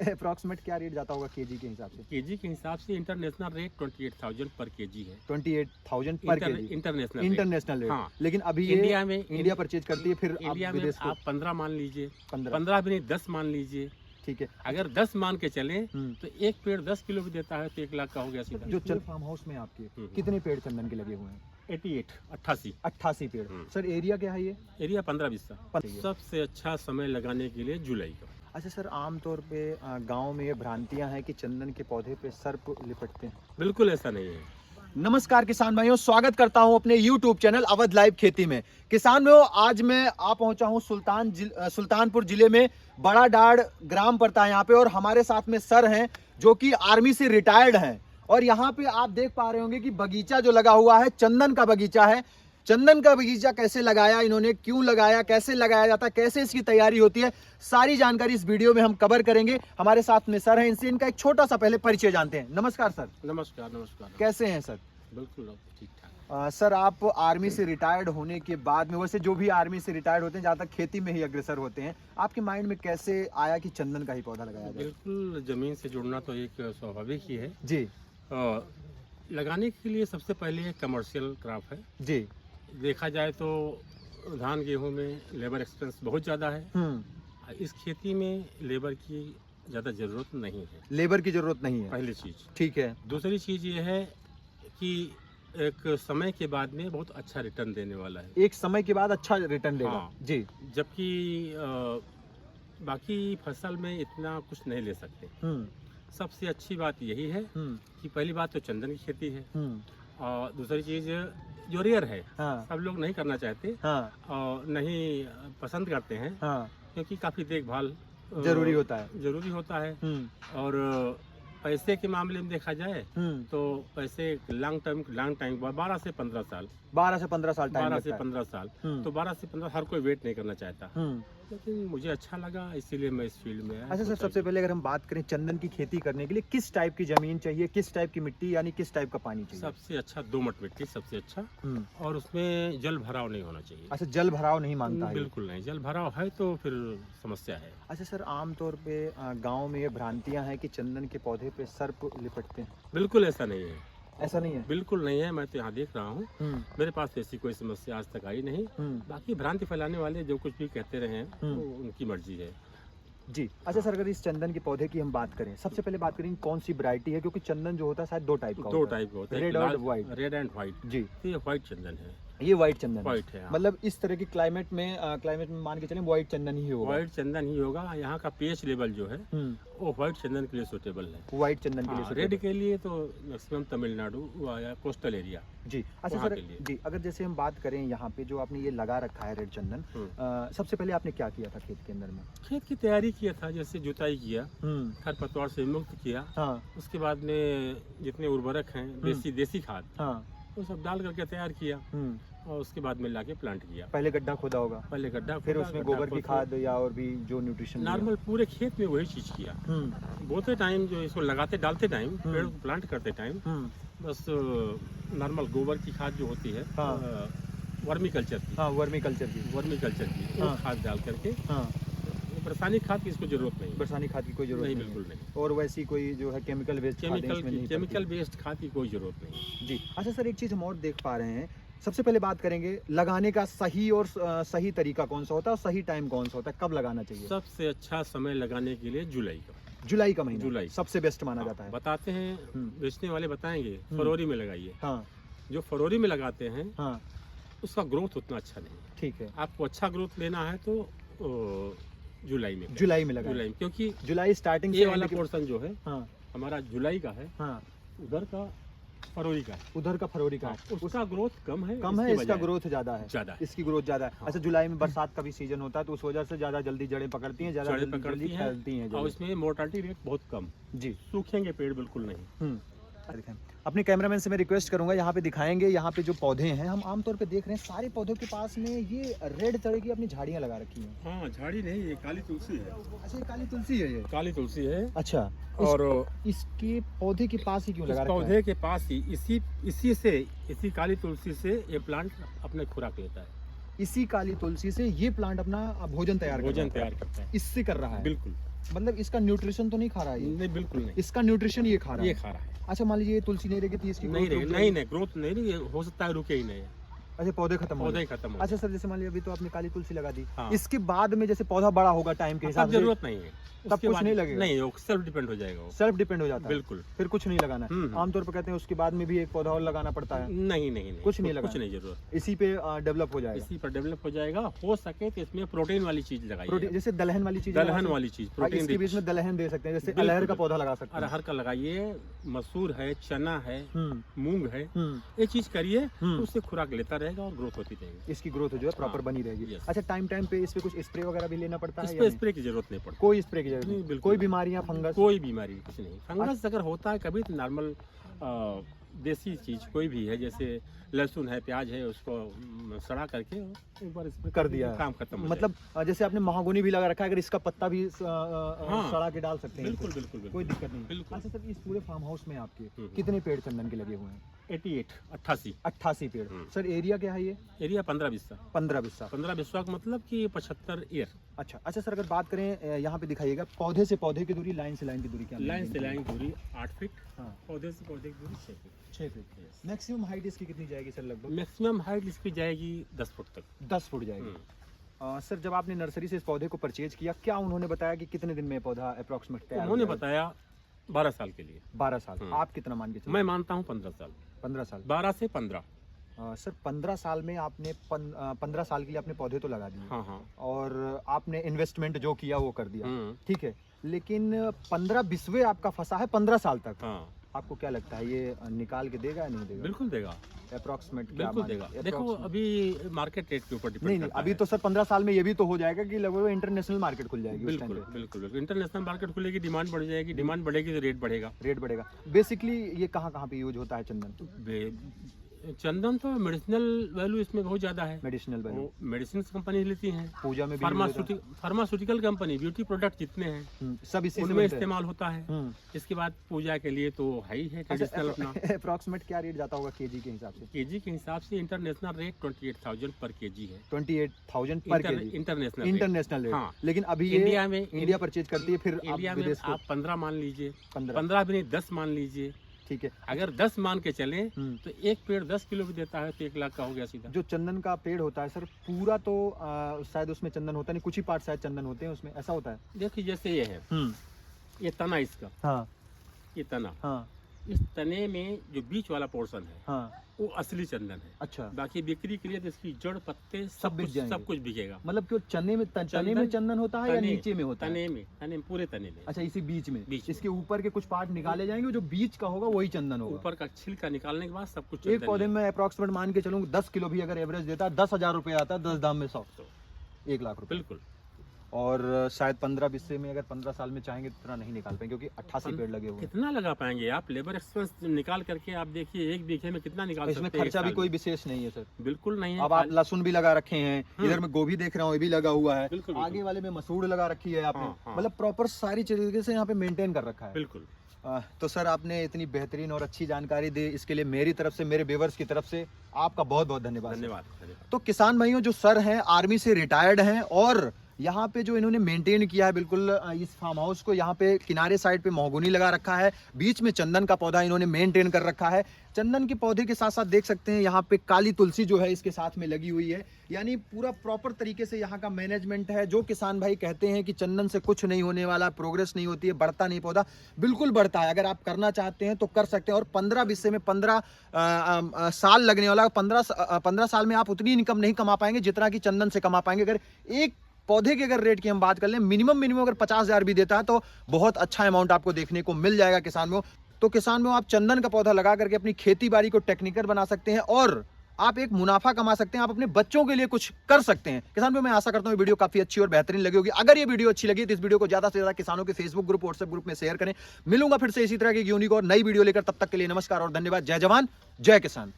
Approximate क्या rate जाता होगा केजी के हिसाब से? केजी के हिसाब से इंटरनेशनल रेट 28,000 पर केजी है। 28,000 पर केजी इंटरनेशनल इंटरनेशनल रेट। हाँ। लेकिन अभी ये इंडिया परचेज करती है, फिर इंडिया में आप 15 मान लीजिए, 15 15 भी नहीं 10 मान लीजिए। ठीक है। अगर 10 मान के चले तो एक पेड़ 10 किलो भी देता है तो 1 लाख का हो गया सीधा। जो चल फार्म हाउस में आपके कितने पेड़ चंदन के लगे हुए हैं? 88 पेड़। सर एरिया क्या है ये? एरिया 15-20 का। सबसे अच्छा समय लगाने के लिए जुलाई का। अच्छा सर, आमतौर पे गांव में ये भ्रांतियां हैं कि चंदन के पौधे पे सर्प लिपटते हैं। बिल्कुल ऐसा नहीं है। नमस्कार किसान भाइयों, स्वागत करता हूं अपने YouTube चैनल अवध लाइव खेती में। किसान भाइयों, आज मैं आ पहुंचा हूं सुल्तानपुर जिले में बड़ा डाड़ ग्राम पड़ता है यहाँ पे, और हमारे साथ में सर हैं जो कि आर्मी से रिटायर्ड हैं। और यहाँ पे आप देख पा रहे होंगे कि बगीचा जो लगा हुआ है चंदन का बगीचा है। चंदन का बगीचा कैसे लगाया इन्होंने, क्यों लगाया, कैसे लगाया जाता है, कैसे इसकी तैयारी होती है, सारी जानकारी इस वीडियो में हम कवर करेंगे। हमारे साथ में सर हैं, इनसे इनका एक छोटा सा पहले परिचय जानते हैं। नमस्कार सर। नमस्कार। नमस्कार। कैसे हैं सर? बिल्कुल ठीक ठाक। सर आप आर्मी से रिटायर्ड होने के बाद में, वैसे जो भी आर्मी से रिटायर्ड होते हैं ज़्यादातर खेती में ही अग्रसर होते हैं, आपके माइंड में कैसे आया कि चंदन का ही पौधा लगाया जाए? बिल्कुल, जमीन से जुड़ना तो एक स्वाभाविक ही है जी। लगाने के लिए सबसे पहले कमर्शियल क्रॉप है जी। देखा जाए तो धान गेहूं में लेबर एक्सपेंस बहुत ज़्यादा है। इस खेती में लेबर की ज़्यादा ज़रूरत नहीं है। लेबर की ज़रूरत नहीं है, पहली चीज़। ठीक है। दूसरी चीज़ ये है कि एक समय के बाद में बहुत अच्छा रिटर्न देने वाला है। एक समय के बाद अच्छा रिटर्न देगा। हाँ। जी। जबकि बाकी फसल में इतना कुछ नहीं ले सकते। सबसे अच्छी बात यही है कि पहली बात तो चंदन की खेती है, और दूसरी चीज़ जो रेयर है, सब लोग नहीं करना चाहते और नहीं पसंद करते हैं, क्योंकि काफ़ी देखभाल जरूरी होता है। और पैसे के मामले में देखा जाए तो पैसे लॉन्ग टाइम 12 से 15 साल 12 से 15 साल टाइम 12 से 15 साल तो 12 से 15 हर कोई वेट नहीं करना चाहता, लेकिन मुझे अच्छा लगा इसीलिए मैं इस फील्ड में आया। अच्छा सर, सबसे पहले अगर हम बात करें चंदन की खेती करने के लिए किस टाइप की जमीन चाहिए, किस टाइप की मिट्टी, यानी किस टाइप का पानी चाहिए? सबसे अच्छा दोमट मिट्टी सबसे अच्छा, और उसमें जल भराव नहीं होना चाहिए। अच्छा, जल भराव नहीं मांगता है? बिल्कुल नहीं, जल भराव है तो फिर समस्या है। अच्छा सर, आमतौर पे गांव में ये भ्रांतियां हैं कि चंदन के पौधे पे सर्प लिपटते हैं। बिल्कुल ऐसा नहीं है। ऐसा नहीं है? बिल्कुल नहीं है। मैं तो यहाँ देख रहा हूँ, मेरे पास ऐसी कोई समस्या आज तक आई नहीं। बाकी भ्रांति फैलाने वाले जो कुछ भी कहते रहे वो उनकी मर्जी है। जी। अच्छा सर, अगर इस चंदन के पौधे की हम बात करें, सबसे पहले बात करें कौन सी वैरायटी है, क्योंकि चंदन जो होता है शायद दो टाइप का होता है, रेड और व्हाइट। Red and white. जी। तो ये व्हाइट चंदन है। ये व्हाइट चंदन व्हाइट है। मतलब इस तरह की क्लाइमेट में मान के चलें व्हाइट चंदन ही होगा। व्हाइट चंदन ही होगा। यहाँ का पीएच लेवल जो है वो व्हाइट चंदन के लिए सूटेबल है। व्हाइट चंदन के लिए रेड के लिए तो मैक्सिमम तमिलनाडु या कोस्टल एरिया। जी। अच्छा सर जी, अगर जैसे हम बात करें यहाँ पे जो आपने ये लगा रखा है रेड चंदन, सबसे पहले आपने क्या किया था खेत के अंदर में? खेत की तैयारी किया था, जैसे जुताई किया, खरपतवार से मुक्त किया, उसके बाद में जितने उर्वरक हैं देसी खाद वो सब डाल करके तैयार किया, और उसके बाद में लाके प्लांट किया। पहले गड्ढा खोदा होगा? पहले गड्ढा, फिर उसमें गोबर की खाद या और भी जो न्यूट्रिशन नॉर्मल पूरे खेत में वही चीज किया। बोते टाइम जो इसको लगाते डालते टाइम पेड़ को प्लांट करते टाइम बस नॉर्मल गोबर की खाद जो होती है, वर्मी कल्चर की खाद डाल करके, रासायनिक खाद की इसको जरूरत नहीं। रासायनिक खाद की कोई जरूरत नहीं, बिल्कुल नहीं। और वैसी कोई जो है केमिकल बेस्ड खाद की कोई जरूरत नहीं। जी। अच्छा सर, एक चीज हम और देख पा रहे हैं, सबसे पहले बात करेंगे लगाने का सही तरीका कौन सा होता है और सही टाइम कौन सा होता है, कब लगाना चाहिए? सबसे अच्छा समय लगाने के लिए जुलाई का महीना जुलाई सबसे बेस्ट माना जाता है। बताते हैं, बेचने वाले बताएंगे फरवरी में लगाइए। जो फरवरी में लगाते हैं उसका ग्रोथ उतना अच्छा नहीं। ठीक है। आपको अच्छा ग्रोथ लेना है तो जुलाई में लगाइए, क्योंकि जुलाई स्टार्टिंग ये वाला पोर्शन जो है हमारा जुलाई का है, उधर का फरवरी का उसका ग्रोथ कम है, इसका ग्रोथ ज्यादा है, इसकी ग्रोथ ज्यादा है। अच्छा, जुलाई में बरसात का भी सीजन होता है तो उस वजह से ज्यादा जल्दी जड़ें पकड़ती हैं, ज्यादा जल्दी फैलती हैं, और इसमें मोर्टालिटी रेट बहुत कम। जी। सूखेंगे पेड़ बिल्कुल नहीं। अपने कैमरामैन से मैं रिक्वेस्ट करूंगा, यहाँ पे दिखाएंगे, यहाँ पे जो पौधे हैं हम आमतौर पे देख रहे हैं, सारे पौधों के पास में ये रेड तरह की अपनी झाड़ियाँ लगा रखी हैं। हाँ, झाड़ी नहीं, ये काली तुलसी है। अच्छा, ये काली तुलसी है? ये काली तुलसी है। अच्छा, और इसके पौधे के पास ही क्यों लगा रखा है? पौधे के पास ही इसी काली तुलसी से ये प्लांट अपने खुराक लेता है। इसी काली तुलसी से ये प्लांट अपना भोजन तैयार करता है, इससे कर रहा है। बिल्कुल। मतलब इसका न्यूट्रिशन तो नहीं खा रहा है ये? नहीं बिल्कुल नहीं, इसका न्यूट्रिशन ये खा रहा ये है। खा रहा है। अच्छा मान लीजिए ये तुलसी नहीं रहेगी तो इसकी नहीं growth रहे, रुक नहीं जाएगी? नहीं ग्रोथ नहीं रही, हो सकता है रुके ही नहीं, अच्छा पौधे खत्म हो पौधे गए। ही खत्म हो अच्छा सर जैसे मान लीजिए अभी तो आपने काली तुलसी लगा दी, हाँ। इसके बाद में जैसे पौधा बड़ा होगा टाइम के तब हिसाब से, जरूरत नहीं है, तब उसके कुछ बाद नहीं लगेगा? नहीं, वो सेल्फ डिपेंड हो जाएगा वो। सेल्फ डिपेंड हो जाता है, बिल्कुल। फिर कुछ नहीं लगाना है। हम्म। आमतौर पर कहते हैं उसके बाद में भी एक पौधा और लगाना पड़ता है, नहीं नहीं नहीं, कुछ नहीं कुछ लगाना। नहीं जरूरत, इसी पे डेवलप हो जाएगा। इसी पर डेवलप हो जाएगा। हो सके तो इसमें प्रोटीन वाली चीज लगाइए, प्रोटीन जैसे दलहन वाली चीज, दलहन वाली चीज, प्रोटीन इसके बीच रिच। में दलहन दे सकते हैं, जैसे बिल्कुल, अरहर का बिल्कुल। पौधा लगा सकते हैं। अरहर का लगाइए, मसूर है, चना है, मूंग है, हम्म। ये चीज करिए तो उससे खुराक लेता रहेगा और ग्रोथ होती रहेगी। इसकी ग्रोथ जो है प्रॉपर हाँ, बनी रहेगी। yes। अच्छा टाइम पे इस पे कुछ स्प्रे वगैरह भी लेना पड़ता है इस या पे नहीं? स्प्रे की जरूरत नहीं पड़ती, कोई स्प्रे की जरूरत नहीं, नहीं, बिल्कुल कोई नहीं। बीमारियां फंगस? कोई बीमारी कुछ नहीं। फंगस अगर होता है कभी तो नॉर्मल देसी चीज कोई भी है, जैसे लहसुन है, प्याज है, उसको सड़ा करके एक बार स्प्रे कर दिया है। काम खत्म हो मतलब जैसे आपने महागोनी भी लगा रखा है, अगर इसका पत्ता भी हाँ। सड़ा के डाल सकते हैं, बिल्कुल बिल्कुल बिल्कुल कोई दिक्कत नहीं। बिल्कुल। अच्छा सर इस पूरे फार्म हाउस में आपके कितने पेड़ चंदन के लगे हुए हैं? 88 88 पेड़। सर एरिया क्या है ये? एरिया 15-20 15-20। 15-20 का मतलब कि 75 ईयर। अच्छा सर अगर बात करें यहाँ पे दिखाइएगा, पौधे से पौधे की दूरी, लाइन से लाइन की दूरी क्या? लाइन से लाइन की दूरी 8 फीट, हाँ। पौधे से पौधे की दूरी 6 फीट। 6 फीट। मैक्सिमम हाइट इसकी कितनी जाएगी सर लगभग? मैक्सिमम हाइट इसकी जाएगी 10 फुट तक। 10 फुट जाएगी। सर जब आपने नर्सरी से इस पौधे को परचेज किया, क्या उन्होंने बताया कि कितने दिन में पौधा अप्रोक्सीमेट तैयार हो उन्होंने जाएगा? बताया 12 साल के लिए। 12 साल। आप कितना मान के चलते? मैं मानता हूँ 15 साल। 15 साल। 12 से 15। सर 15 साल में आपने 15 साल के लिए आपने पौधे तो लगा दिए, हाँ हाँ। और आपने इन्वेस्टमेंट जो किया वो कर दिया, हम्म। ठीक है, लेकिन 15-20वें आपका फंसा है 15 साल तक। हाँ। आपको क्या लगता है ये निकाल के देगा या नहीं देगा? बिल्कुल देगा, अप्रोक्सीमेट बिल्कुल देगा। देखो अभी मार्केट रेट के ऊपर डिपेंड नहीं करता अभी है। तो सर 15 साल में ये भी तो हो जाएगा कि लगभग इंटरनेशनल मार्केट खुल जाएगी उस टाइम बिल्कुल बिल्कुल बिल्कुल। इंटरनेशनल मार्केट खुलेगी, डिमांड बढ़ जाएगी, डिमांड बढ़ेगी तो रेट बढ़ेगा। पे रेट बढ़ेगा। बेसिकली ये कहाँ कहाँ पे यूज होता है चंदन? चंदन तो मेडिसिनल वैल्यू इसमें बहुत ज्यादा है। मेडिसिनल वैल्यू मेडिसिन कंपनी लेती हैं, पूजा में भी use होता है। फार्मास्यूटिकल कंपनी, ब्यूटी प्रोडक्ट जितने हैं सब इसी से उनमें बनते हैं। इस्तेमाल होता है। इसके बाद पूजा के लिए तो है ही है ट्रेडिशनल अपना। अप्रोक्सीमेट क्या रेट जाता होगा केजी के हिसाब से? केजी के हिसाब से इंटरनेशनल रेट 28,000 पर केजी है। 28,000 पर केजी इंटरनेशनल इंटरनेशनल रेट। हाँ। लेकिन अभी ये इंडिया परचेज करती है, फिर आप इंडिया में विदेश को आप 15 मान लीजिए, 15 15 भी नहीं 10 मान लीजिए, ठीक है। अगर 10 मान के चले तो एक पेड़ 10 किलो भी देता है तो 1 लाख का हो गया सीधा। जो चंदन का पेड़ होता है सर पूरा तो शायद उसमें चंदन होता नहीं, कुछ ही पार्ट शायद चंदन होते हैं उसमें, ऐसा होता है? देखिए जैसे ये है, ये तना इसका, हाँ ये तना, हाँ इस तने में जो बीच वाला पोर्शन है हाँ। वो असली चंदन है। अच्छा, बाकी बिक्री के लिए तो इसकी जड़, पत्ते सब बिक जाएंगे। सब कुछ बिकेगा। मतलब कि वो तने में चंदन होता है या नीचे में होता है? तने में पूरे तने में। अच्छा इसी बीच में? बीच में। इसके ऊपर के कुछ पार्ट निकाले जाएंगे, जो बीच का होगा वही चंदन होगा। ऊपर का छिलका निकालने के बाद सब कुछ एक चंदन पौधे ही है। में अप्रोक्सीमेट मान के चलूँ 10 किलो भी अगर एवरेज देता है 10,000 रुपये आता है, 10 दाम में 100, 1 लाख रुपये। बिल्कुल। और शायद 15-20 में अगर 15 साल में चाहेंगे तो इतना नहीं निकाल पाएंगे, क्योंकि 88 पेड़ लगे हुए हैं। कितना लगा पाएंगे आप? लेबर एक्सपेंस निकाल करके आप देखिए 1 बीघे में कितना निकाल इसमें सकते हैं? खर्चा भी एक कोई साल विशेष नहीं है सर। में? बिल्कुल नहीं है। अब आप लहसुन भी लगा रखे हैं, इधर में गोभी देख रहा हूँ ये भी लगा हुआ है, बिल्कुल, आगे बिल्कुल। वाले में मसूर लगा रखी है आपने, हाँ। मतलब प्रॉपर सारी तरीके से यहाँ पे मेंटेन कर रखा है। बिल्कुल। तो सर आपने इतनी बेहतरीन और अच्छी जानकारी दी, इसके लिए मेरी तरफ से, मेरे व्यूअर्स की तरफ से आपका बहुत बहुत धन्यवाद। धन्यवाद। तो किसान भाइयों, जो सर हैं आर्मी से रिटायर्ड हैं, और यहाँ पे जो इन्होंने मेंटेन किया है बिल्कुल इस फार्म हाउस को, यहाँ पे किनारे साइड पे महोगनी लगा रखा है, बीच में चंदन का पौधा इन्होंने मेंटेन कर रखा है। चंदन के पौधे के साथ साथ देख सकते हैं यहाँ पे काली तुलसी जो है इसके साथ में लगी हुई है, यानी पूरा प्रॉपर तरीके से यहाँ का मैनेजमेंट है। जो किसान भाई कहते हैं कि चंदन से कुछ नहीं होने वाला, प्रोग्रेस नहीं होती है, बढ़ता नहीं पौधा, बिल्कुल बढ़ता है। अगर आप करना चाहते हैं तो कर सकते हैं। और 15-20 में 15 साल लगने वाला, 15 साल में आप उतनी इनकम नहीं कमा पाएंगे जितना कि चंदन से कमा पाएंगे। अगर एक पौधे की अगर रेट की हम बात कर लें, मिनिमम अगर 50,000 भी देता है तो बहुत अच्छा अमाउंट आपको देखने को मिल जाएगा किसान में। तो किसान में आप चंदन का पौधा लगा करके अपनी खेती बाड़ी को टेक्निकल बना सकते हैं, और आप एक मुनाफा कमा सकते हैं, आप अपने बच्चों के लिए कुछ कर सकते हैं। किसान भाई, मैं आशा करता हूँ वीडियो काफी अच्छी और बेहतरीन लगी होगी। अगर ये वीडियो अच्छी लगी तो इस वीडियो को ज्यादा से ज्यादा किसानों के फेसबुक ग्रुप, व्हाट्सएप ग्रुप में शेयर करें। मिलूंगा फिर से इसी तरह की यूनिक और नई वीडियो लेकर, तब तक के लिए नमस्कार और धन्यवाद। जय जवान जय किसान।